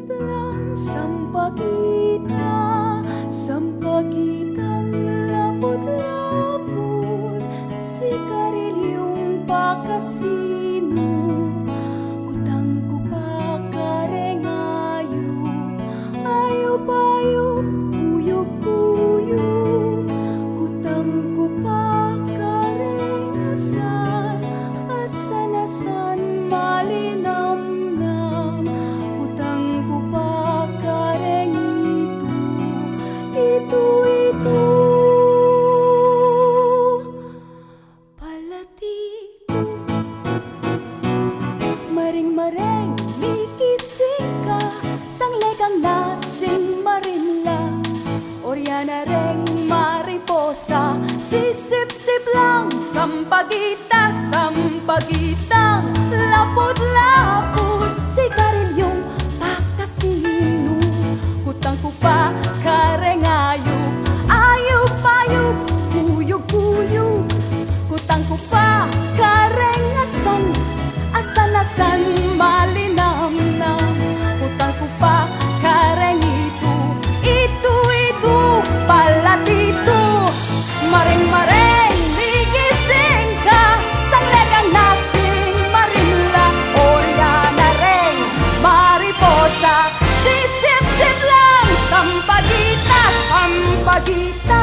Sip-sip lang sampagita, sampagitang lapot-lapot, sikarilyong pakasinop, kutang ko pa karengayop, ayop-ayop, kuyog-kuyog, kutang ko pa karengasan, asan-asan malinamnam, kutang ko pa karengito, ito palatito. Maring-mareng mikising ka, sanglegang nasing marimla, Oriana reng mariposa, sisip-sip lang sampagita, sampagitang lapot-lapot, sikarilyong pakasino, kutang ko pa karengayop, ayop-ayop, kuyog-kuyog, kutang ko pa karengasan, asan-asan malinamnam, kutang ko pa karengito, ito palatito. Maring-mareng ligising ka, sanglegang nasing marimla, Oriana reng mariposa, sisip-sip lang sampagita, sampagita